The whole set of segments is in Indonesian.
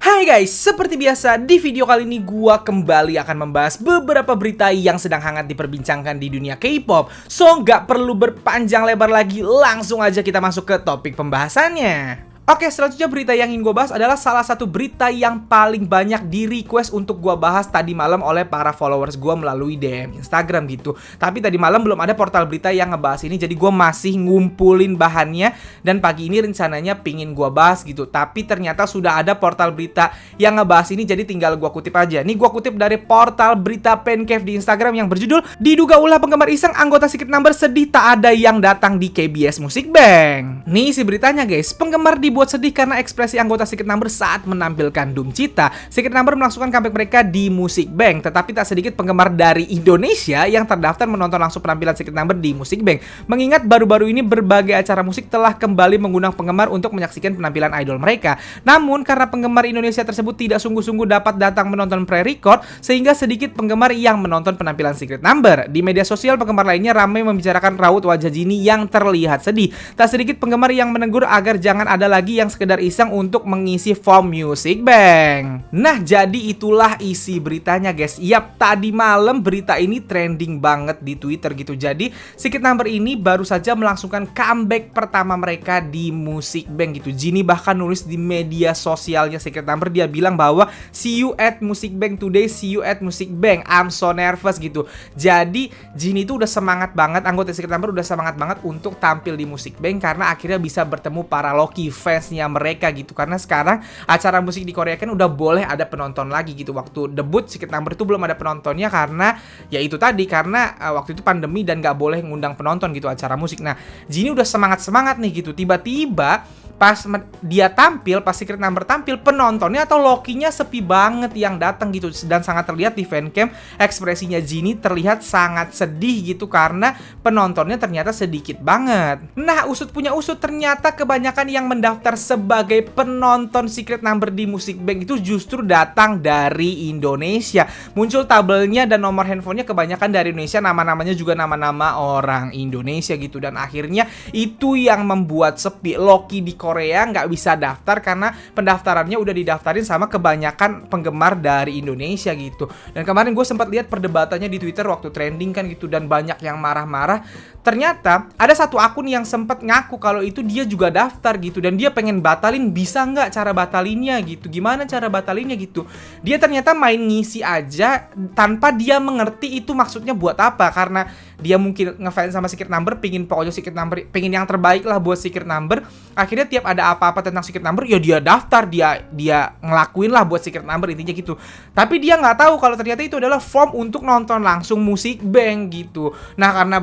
Hai guys, seperti biasa di video kali ini gua kembali akan membahas beberapa berita yang sedang hangat diperbincangkan di dunia K-pop. So nggak perlu berpanjang lebar lagi, langsung aja kita masuk ke topik pembahasannya. Oke, selanjutnya berita yang ingin gue bahas adalah salah satu berita yang paling banyak di request untuk gue bahas tadi malam oleh para followers gue melalui DM Instagram gitu. Tapi tadi malam belum ada portal berita yang ngebahas ini, jadi gue masih ngumpulin bahannya. Dan pagi ini rencananya pingin gue bahas gitu. Tapi ternyata sudah ada portal berita yang ngebahas ini, jadi tinggal gue kutip aja. Nih gue kutip dari portal berita Pencave di Instagram yang berjudul "Diduga ulah penggemar iseng anggota Secret Number sedih tak ada yang datang di KBS Music Bank". Nih si beritanya guys, penggemar dibuat sedih karena ekspresi anggota Secret Number saat menampilkan Doom Cheetah. Secret Number melangsungkan comeback mereka di Music Bank, tetapi tak sedikit penggemar dari Indonesia yang terdaftar menonton langsung penampilan Secret Number di Music Bank. Mengingat baru-baru ini berbagai acara musik telah kembali mengundang penggemar untuk menyaksikan penampilan idol mereka. Namun karena penggemar Indonesia tersebut tidak sungguh-sungguh dapat datang menonton pre-record, sehingga sedikit penggemar yang menonton penampilan Secret Number. Di media sosial penggemar lainnya ramai membicarakan raut wajah Jinnie yang terlihat sedih. Tak sedikit penggemar yang menegur agar jangan ada lagi yang sekedar iseng untuk mengisi form Music Bank. Nah, jadi itulah isi beritanya guys. Yap, tadi malam berita ini trending banget di Twitter gitu. Jadi, Secret Number ini baru saja melangsungkan comeback pertama mereka di Music Bank gitu. Jinnie bahkan nulis di media sosialnya Secret Number, dia bilang bahwa "See you at Music Bank today, see you at Music Bank. I'm so nervous" gitu. Jadi, Jinnie itu udah semangat banget, anggota Secret Number udah semangat banget untuk tampil di Music Bank karena akhirnya bisa bertemu para Loki fansnya mereka gitu. Karena sekarang acara musik di Korea kan udah boleh ada penonton lagi gitu. Waktu debut Secret Number itu belum ada penontonnya karena ya itu tadi, karena waktu itu pandemi dan gak boleh ngundang penonton gitu acara musik. Nah, Jinnie udah semangat-semangat nih gitu. Tiba-tiba pas dia tampil, pas Secret Number tampil, penontonnya atau Loki-nya sepi banget yang datang gitu. Dan sangat terlihat di fancam ekspresinya Jinnie terlihat sangat sedih gitu karena penontonnya ternyata sedikit banget. Nah, usut punya usut, ternyata kebanyakan yang mendaftar sebagai penonton Secret Number di Music Bank itu justru datang dari Indonesia. Muncul tabelnya dan nomor handphonenya kebanyakan dari Indonesia, nama-namanya juga nama-nama orang Indonesia gitu. Dan akhirnya itu yang membuat sepi. Loki di Korea nggak bisa daftar karena pendaftarannya udah didaftarin sama kebanyakan penggemar dari Indonesia gitu. Dan kemarin gue sempat lihat perdebatannya di Twitter waktu trending kan gitu, dan banyak yang marah-marah. Ternyata ada satu akun yang sempat ngaku kalau itu dia juga daftar gitu, dan dia pengen batalin. Bisa nggak cara batalinnya gitu? Gimana cara batalinnya gitu? Dia ternyata main ngisi aja tanpa dia mengerti itu maksudnya buat apa, karena dia mungkin ngefans sama Secret Number, pingin pokoknya Secret Number, pingin yang terbaik lah buat Secret Number. Akhirnya tiap ada apa-apa tentang Secret Number, ya dia daftar, dia ngelakuin lah buat Secret Number, intinya gitu. Tapi dia nggak tahu kalau ternyata itu adalah form untuk nonton langsung Music Bank gitu. Nah, karena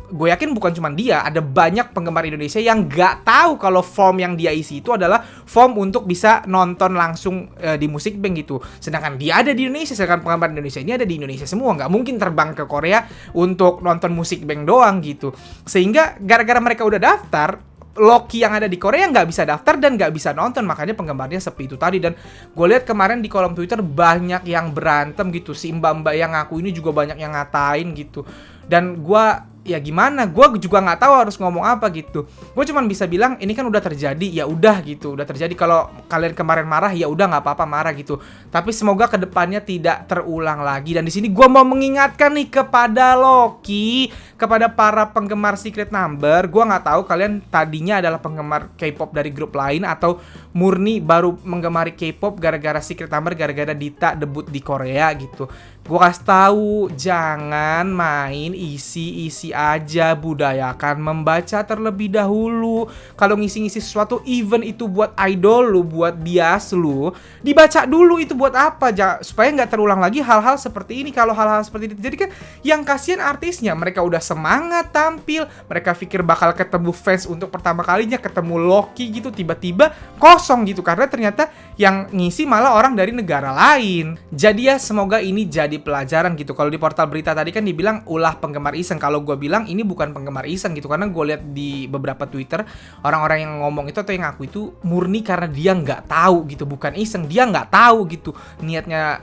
gue yakin bukan cuma dia, ada banyak penggemar Indonesia yang nggak tahu kalau form yang dia isi itu adalah form untuk bisa nonton langsung di Music Bank gitu. Sedangkan dia ada di Indonesia, sedangkan penggemar Indonesia ini ada di Indonesia semua, nggak mungkin terbang ke Korea untuk nonton Music Bank doang gitu. Sehingga gara-gara mereka udah daftar, Loki yang ada di Korea nggak bisa daftar dan nggak bisa nonton, makanya penggemarnya sepi itu tadi. Dan gue lihat kemarin di kolom Twitter banyak yang berantem gitu. Si mbak-mbak yang ngaku ini juga banyak yang ngatain gitu. Dan gue ya gimana, gue juga nggak tahu harus ngomong apa gitu. Gue cuman bisa bilang ini kan udah terjadi, ya udah gitu, udah terjadi. Kalau kalian kemarin marah, ya udah nggak apa-apa marah gitu. Tapi semoga kedepannya tidak terulang lagi. Dan di sini gue mau mengingatkan nih kepada Loki, kepada para penggemar Secret Number. Gue nggak tahu kalian tadinya adalah penggemar K-pop dari grup lain atau murni baru menggemari K-pop gara-gara Secret Number, gara-gara Dita debut di Korea gitu. Gue kasih tahu, jangan main isi-isi aja, budayakan membaca terlebih dahulu. Kalau ngisi-ngisi sesuatu, even itu buat idol lu, buat bias lu, dibaca dulu itu buat apa, supaya nggak terulang lagi hal-hal seperti ini. Kalau hal-hal seperti ini terjadi kan yang kasihan artisnya, mereka udah semangat tampil, mereka pikir bakal ketemu fans untuk pertama kalinya, ketemu Loki gitu, tiba-tiba kosong gitu, karena ternyata yang ngisi malah orang dari negara lain. Jadi ya semoga ini jadi pelajaran gitu. Kalau di portal berita tadi kan dibilang ulah penggemar iseng, kalau gue bilang ini bukan penggemar iseng gitu, karena gue lihat di beberapa Twitter orang-orang yang ngomong itu atau yang ngaku itu murni karena dia nggak tahu gitu, bukan iseng, dia nggak tahu gitu niatnya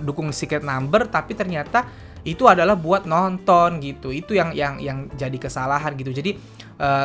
dukung Secret Number, tapi ternyata itu adalah buat nonton gitu. Itu yang jadi kesalahan gitu. Jadi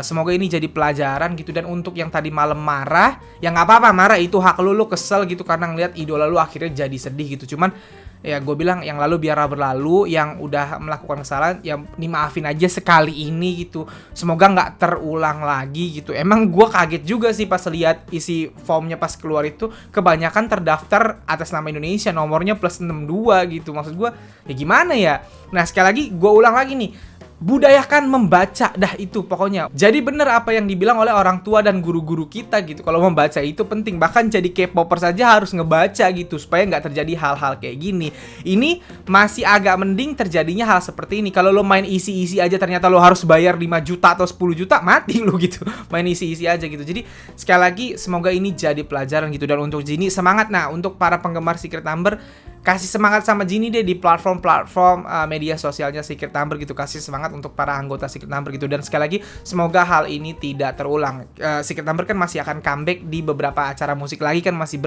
Semoga ini jadi pelajaran gitu. Dan untuk yang tadi malam marah, ya nggak apa-apa, marah itu hak lu kesel gitu karena ngeliat idola lu akhirnya jadi sedih gitu. Cuman ya gue bilang yang lalu biar berlalu, yang udah melakukan kesalahan ya dimaafin aja sekali ini gitu. Semoga nggak terulang lagi gitu. Emang gue kaget juga sih pas lihat isi formnya pas keluar itu, kebanyakan terdaftar atas nama Indonesia, nomornya +62 gitu. Maksud gue ya gimana ya. Nah sekali lagi gue ulang lagi nih, budayakan membaca, dah itu pokoknya. Jadi bener apa yang dibilang oleh orang tua dan guru-guru kita gitu. Kalau membaca itu penting, bahkan jadi K-popper saja harus ngebaca gitu supaya nggak terjadi hal-hal kayak gini. Ini masih agak mending terjadinya hal seperti ini. Kalau lo main isi-isi aja ternyata lo harus bayar 5 juta atau 10 juta, mati lo gitu. Main isi-isi aja gitu. Jadi sekali lagi semoga ini jadi pelajaran gitu. Dan untuk Jinny semangat. Nah untuk para penggemar Secret Number, kasih semangat sama Jinny deh di platform-platform media sosialnya Secret Number gitu. Kasih semangat untuk para anggota Secret Number gitu. Dan sekali lagi semoga hal ini tidak terulang. Secret Number kan masih akan comeback di beberapa acara musik lagi kan, masih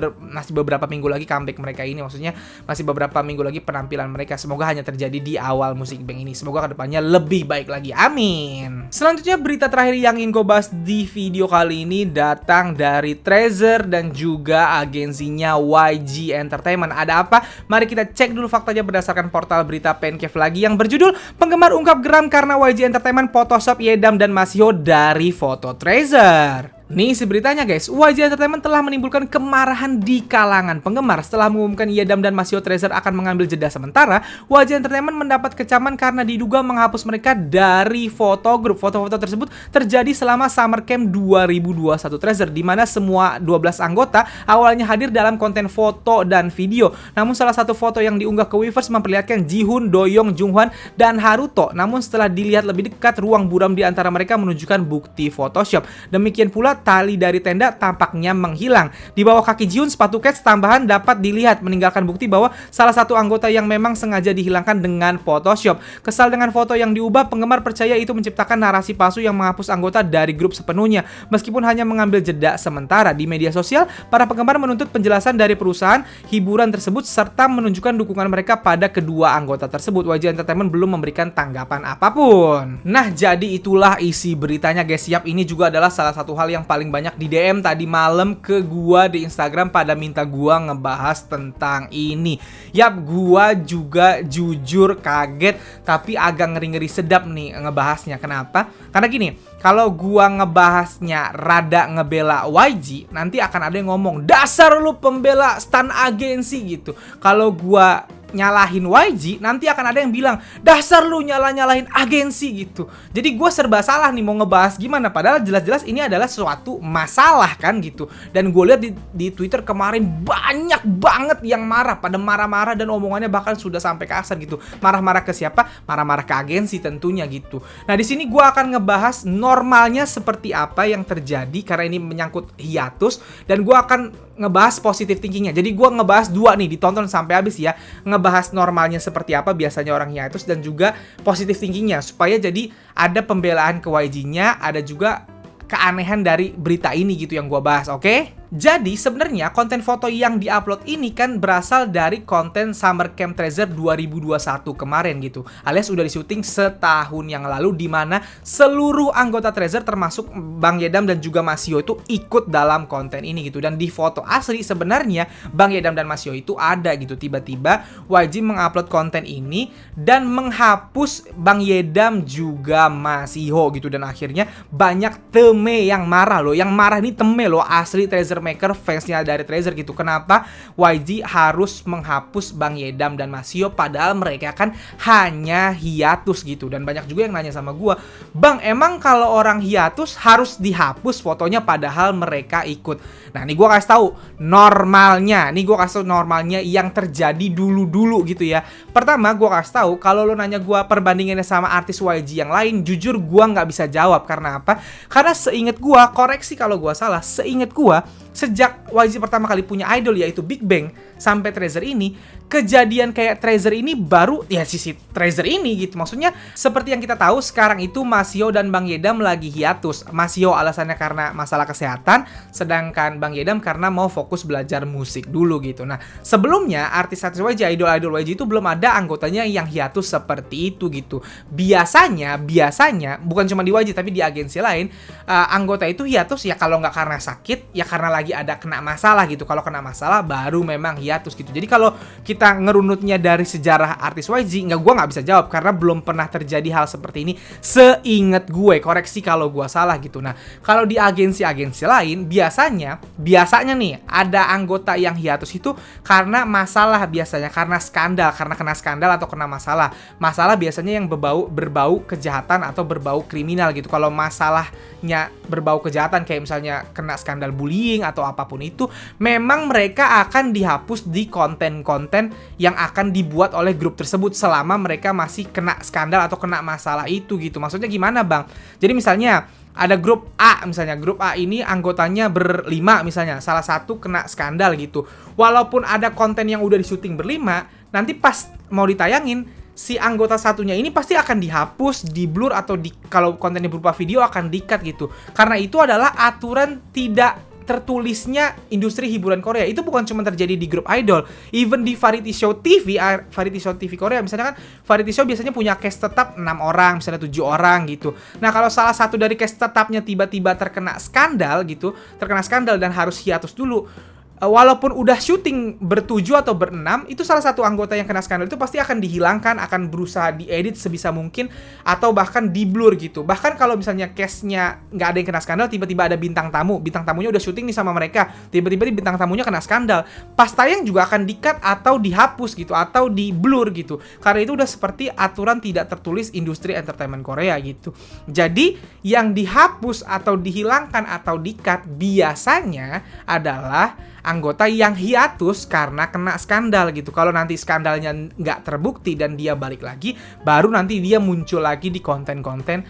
beberapa minggu lagi comeback mereka ini. Maksudnya masih beberapa minggu lagi penampilan mereka. Semoga hanya terjadi di awal Music Bank ini. Semoga kedepannya lebih baik lagi. Amin. Selanjutnya berita terakhir yang ingin gue bahas di video kali ini datang dari Treasure dan juga agensinya YG Entertainment. Ada apa? Mari kita cek dulu faktanya berdasarkan portal berita Pancave lagi yang berjudul "Penggemar ungkap geram karena YG Entertainment Photoshop Yedam dan Masio dari foto Treasure". Nih si beritanya guys, YG Entertainment telah menimbulkan kemarahan di kalangan penggemar setelah mengumumkan Yedam dan Masio Treasure akan mengambil jeda sementara. YG Entertainment mendapat kecaman karena diduga menghapus mereka dari foto grup. Foto-foto tersebut terjadi selama Summer Camp 2021 Treasure, di mana semua 12 anggota awalnya hadir dalam konten foto dan video. Namun salah satu foto yang diunggah ke Weverse memperlihatkan Jihoon, Doyoung, Junghwan, dan Haruto. Namun setelah dilihat lebih dekat, ruang buram di antara mereka menunjukkan bukti Photoshop. Demikian pula tali dari tenda tampaknya menghilang. Di bawah kaki Jihoon, sepatu kets tambahan dapat dilihat, meninggalkan bukti bahwa salah satu anggota yang memang sengaja dihilangkan dengan Photoshop. Kesal dengan foto yang diubah, penggemar percaya itu menciptakan narasi palsu yang menghapus anggota dari grup sepenuhnya. Meskipun hanya mengambil jeda sementara, di media sosial, para penggemar menuntut penjelasan dari perusahaan hiburan tersebut serta menunjukkan dukungan mereka pada kedua anggota tersebut. YG Entertainment belum memberikan tanggapan apapun. Nah, jadi itulah isi beritanya guys. Siap, ini juga adalah salah satu hal yang paling banyak di DM tadi malam ke gua di Instagram, pada minta gua ngebahas tentang ini. Yap, gua juga jujur kaget tapi agak ngeri-ngeri sedap nih ngebahasnya. Kenapa? Karena gini, kalau gua ngebahasnya rada ngebela YG, nanti akan ada yang ngomong, "Dasar lu pembela stan agensi" gitu. Kalau gua nyalahin YG, nanti akan ada yang bilang, "Dasar lu nyalahin agensi" gitu. Jadi gue serba salah nih mau ngebahas gimana, padahal jelas-jelas ini adalah suatu masalah kan gitu. Dan gue lihat di Twitter kemarin banyak banget yang marah, pada marah-marah dan omongannya bahkan sudah sampai kasar gitu. Marah-marah ke siapa? Marah-marah ke agensi tentunya gitu. Nah di sini gue akan ngebahas normalnya seperti apa yang terjadi karena ini menyangkut hiatus, dan gue akan ngebahas positive thinkingnya. Jadi gue ngebahas dua nih, ditonton sampai habis ya. Ngebahas normalnya seperti apa biasanya orang hiatus, dan juga positive thinkingnya, supaya jadi ada pembelaan ke YG-nya, ada juga keanehan dari berita ini gitu yang gue bahas, oke? Jadi sebenarnya konten foto yang diupload ini kan berasal dari konten Summer Camp Treasure 2021 kemarin gitu. Alias udah disyuting setahun yang lalu, di mana seluruh anggota Treasure termasuk Bang Yedam dan juga Masio itu ikut dalam konten ini gitu. Dan di foto asli sebenarnya Bang Yedam dan Masio itu ada gitu. Tiba-tiba YG mengupload konten ini dan menghapus Bang Yedam juga Masio gitu. Dan akhirnya banyak teme yang marah loh. Yang marah ini teme loh, asli Treasure Maker, fansnya dari Treasure gitu. Kenapa YG harus menghapus Bang Yedam dan Masio padahal mereka kan hanya hiatus gitu. Dan banyak juga yang nanya sama gua, "Bang, emang kalau orang hiatus harus dihapus fotonya padahal mereka ikut?" Nah, nih gua kasih tahu normalnya. Nih gua kasih tahu normalnya yang terjadi dulu-dulu gitu ya. Pertama, gua kasih tahu, kalau lo nanya gua perbandingannya sama artis YG yang lain, jujur gua nggak bisa jawab. Karena apa? Karena seinget gua, koreksi kalau gua salah, seinget gua sejak YG pertama kali punya idol yaitu Big Bang sampai Treasure ini, kejadian kayak Treasure ini baru ya sisi Treasure ini gitu. Maksudnya seperti yang kita tahu sekarang itu Masio dan Bang Yedam lagi hiatus. Masio alasannya karena masalah kesehatan, sedangkan Bang Yedam karena mau fokus belajar musik dulu gitu. Nah, sebelumnya artis-artis YG, idol-idol YG itu belum ada anggotanya yang hiatus seperti itu gitu. Biasanya bukan cuma di YG tapi di agensi lain, anggota itu hiatus ya kalau nggak karena sakit, ya karena lagi ada kena masalah gitu. Kalau kena masalah baru memang hiatus gitu. Jadi kalau kita ngerunutnya dari sejarah artis YG, gue nggak bisa jawab karena belum pernah terjadi hal seperti ini seingat gue. Koreksi kalau gue salah gitu. Nah, kalau di agensi-agensi lain biasanya nih ada anggota yang hiatus itu karena masalah, biasanya karena skandal, karena kena skandal atau kena masalah. Masalah biasanya yang berbau kejahatan atau berbau kriminal gitu. Kalau masalahnya berbau kejahatan kayak misalnya kena skandal bullying atau apapun itu, memang mereka akan dihapus di konten-konten yang akan dibuat oleh grup tersebut selama mereka masih kena skandal atau kena masalah itu gitu. Maksudnya gimana, Bang? Jadi misalnya ada grup A, misalnya grup A ini anggotanya berlima misalnya, salah satu kena skandal gitu. Walaupun ada konten yang udah disuting berlima, nanti pas mau ditayangin si anggota satunya ini pasti akan dihapus, di-blur atau kalau kontennya berupa video akan di-cut gitu. Karena itu adalah aturan tidak tertulisnya industri hiburan Korea. Itu bukan cuma terjadi di grup idol, even di variety show TV Korea misalnya kan, variety show biasanya punya cast tetap 6 orang, misalnya 7 orang gitu. Nah, kalau salah satu dari cast tetapnya tiba-tiba terkena skandal dan harus hiatus dulu, walaupun udah syuting bertujuh atau berenam, itu salah satu anggota yang kena skandal itu pasti akan dihilangkan, akan berusaha diedit sebisa mungkin, atau bahkan di-blur gitu. Bahkan kalau misalnya case-nya nggak ada yang kena skandal, tiba-tiba ada bintang tamunya udah syuting nih sama mereka, tiba-tiba bintang tamunya kena skandal, pas tayang juga akan di-cut atau dihapus gitu, atau di-blur gitu. Karena itu udah seperti aturan tidak tertulis industri entertainment Korea gitu. Jadi, yang dihapus atau dihilangkan atau di-cut biasanya adalah anggota yang hiatus karena kena skandal gitu. Kalau nanti skandalnya nggak terbukti dan dia balik lagi, baru nanti dia muncul lagi di konten-konten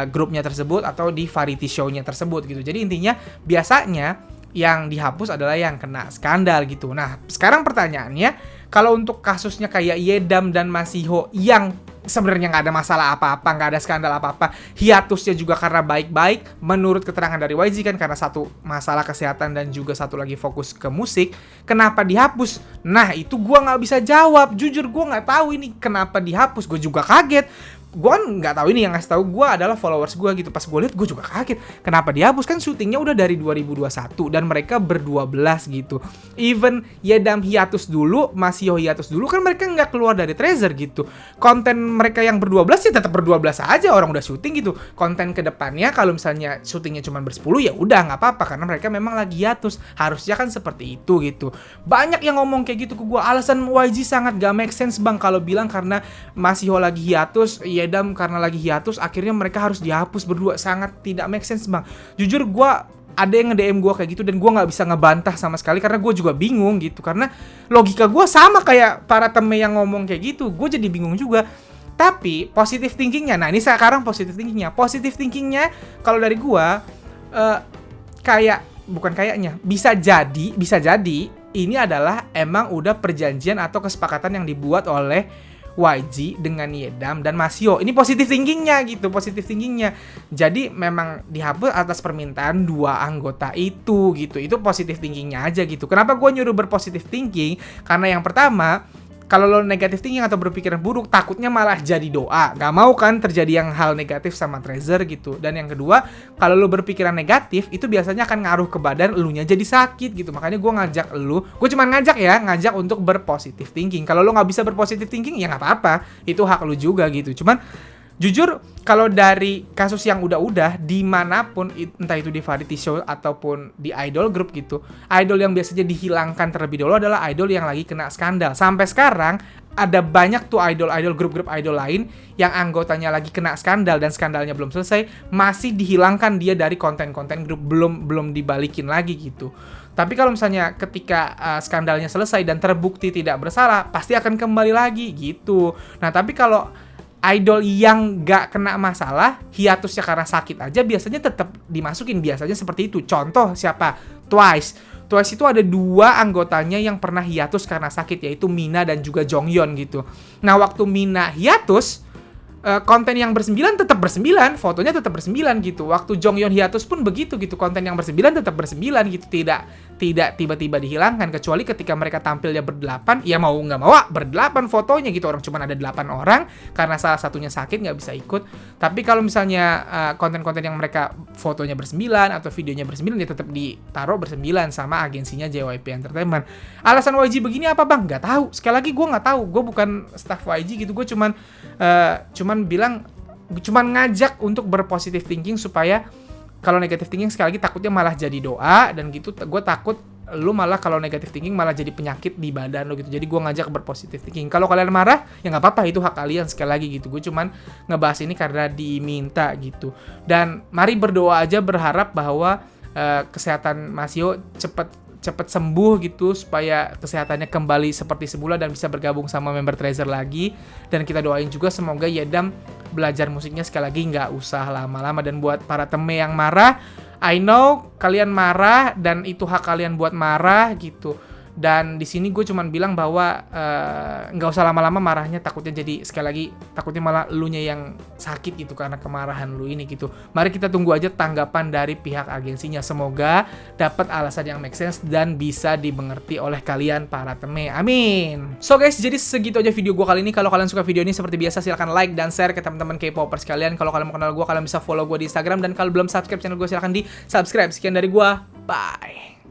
grupnya tersebut atau di variety show-nya tersebut gitu. Jadi intinya biasanya yang dihapus adalah yang kena skandal gitu. Nah, sekarang pertanyaannya, kalau untuk kasusnya kayak Yedam dan Masiho yang sebenarnya nggak ada masalah apa-apa, nggak ada skandal apa-apa, hiatusnya juga karena baik-baik menurut keterangan dari YG kan, karena satu masalah kesehatan dan juga satu lagi fokus ke musik, kenapa dihapus? Nah, itu gua nggak bisa jawab, jujur gua nggak tahu ini kenapa dihapus. Gue juga kaget. Gue nggak tahu, ini yang ngasih tahu gue adalah followers gue gitu. Pas gue lihat gue juga kaget kenapa dihapus, kan syutingnya udah dari 2021 dan mereka ber-12 gitu. Even Yedam hiatus dulu, Masio hiatus dulu, kan mereka nggak keluar dari Treasure gitu. Konten mereka yang ber-12 sih tetap ber-12 aja, orang udah syuting gitu. Konten kedepannya kalau misalnya syutingnya cuma ber-10 ya udah nggak apa-apa karena mereka memang lagi hiatus. Harusnya kan seperti itu gitu. Banyak yang ngomong kayak gitu ke gue, alasan YG sangat gak make sense, Bang, kalau bilang karena Masio lagi hiatus, Yedam karena lagi hiatus, akhirnya mereka harus dihapus berdua. Sangat tidak make sense, Bang. Jujur gue ada yang nge-DM gue kayak gitu dan gue nggak bisa ngebantah sama sekali karena gue juga bingung gitu. Karena logika gue sama kayak para temen yang ngomong kayak gitu, gue jadi bingung juga. Tapi positive thinkingnya, nah ini sekarang positive thinkingnya kalau dari gue bisa jadi ini adalah emang udah perjanjian atau kesepakatan yang dibuat oleh YG dengan Yedam dan Masio. Ini positive thinkingnya. Jadi memang dihapus atas permintaan dua anggota itu gitu. Itu positive thinkingnya aja gitu. Kenapa gue nyuruh berpositive thinking? Karena yang pertama, kalau lo negatif thinking atau berpikiran buruk, takutnya malah jadi doa. Gak mau kan terjadi yang hal negatif sama Treasure gitu. Dan yang kedua, kalau lo berpikiran negatif, itu biasanya akan ngaruh ke badan, elunya jadi sakit gitu. Makanya gue ngajak ngajak untuk berpositif thinking. Kalau lo gak bisa berpositif thinking, ya gak apa-apa. Itu hak lo juga gitu. Cuman, jujur, kalau dari kasus yang udah-udah, dimanapun, entah itu di variety show ataupun di idol group gitu, idol yang biasanya dihilangkan terlebih dahulu adalah idol yang lagi kena skandal. Sampai sekarang, ada banyak tuh grup-grup idol lain yang anggotanya lagi kena skandal dan skandalnya belum selesai, masih dihilangkan dia dari konten-konten grup, belum dibalikin lagi gitu. Tapi kalau misalnya ketika skandalnya selesai dan terbukti tidak bersalah, pasti akan kembali lagi gitu. Nah, tapi kalau idol yang gak kena masalah, hiatusnya karena sakit aja, biasanya tetap dimasukin. Biasanya seperti itu. Contoh siapa? Twice. Twice itu ada 2 anggotanya yang pernah hiatus karena sakit, yaitu Mina dan juga Jonghyun gitu. Nah, waktu Mina hiatus, konten yang bersembilan tetap bersembilan, fotonya tetap bersembilan gitu. Waktu Jonghyun hiatus pun begitu gitu, konten yang bersembilan tetap bersembilan gitu, tidak tiba-tiba dihilangkan, kecuali ketika mereka tampilnya berdelapan, ya mau nggak mau berdelapan fotonya gitu. Orang cuma ada 8 orang karena salah satunya sakit nggak bisa ikut. Tapi kalau misalnya konten-konten yang mereka fotonya bersembilan atau videonya bersembilan, ya tetap ditaruh bersembilan sama agensinya JYP Entertainment. Alasan YG begini apa bang? Nggak tahu. Sekali lagi gue nggak tahu. Gue bukan staff YG gitu. Gue cuman ngajak untuk berpositive thinking, supaya kalau negative thinking sekali lagi takutnya malah jadi doa, dan gitu gue takut lu malah kalau negative thinking malah jadi penyakit di badan lu gitu. Jadi gue ngajak berpositive thinking. Kalau kalian marah ya nggak apa-apa, itu hak kalian sekali lagi gitu. Gue cuman ngebahas ini karena diminta gitu. Dan mari berdoa aja, berharap bahwa kesehatan Mas Yo cepet sembuh gitu, supaya kesehatannya kembali seperti semula dan bisa bergabung sama member Treasure lagi. Dan kita doain juga semoga Yedam belajar musiknya sekali lagi nggak usah lama-lama. Dan buat para teme yang marah, I know kalian marah dan itu hak kalian buat marah gitu. Dan di sini gue cuman bilang bahwa nggak usah lama-lama marahnya, takutnya jadi sekali lagi takutnya malah elunya yang sakit gitu karena kemarahan lu ini gitu. Mari kita tunggu aja tanggapan dari pihak agensinya, semoga dapat alasan yang make sense dan bisa dimengerti oleh kalian para teme. Amin. So guys, jadi segitu aja video gue kali ini. Kalau kalian suka video ini seperti biasa silahkan like dan share ke teman-teman K-popers kalian. Kalau kalian mau kenal gue, kalian bisa follow gue di Instagram, dan kalau belum subscribe channel gue silahkan di subscribe. Sekian dari gue, bye.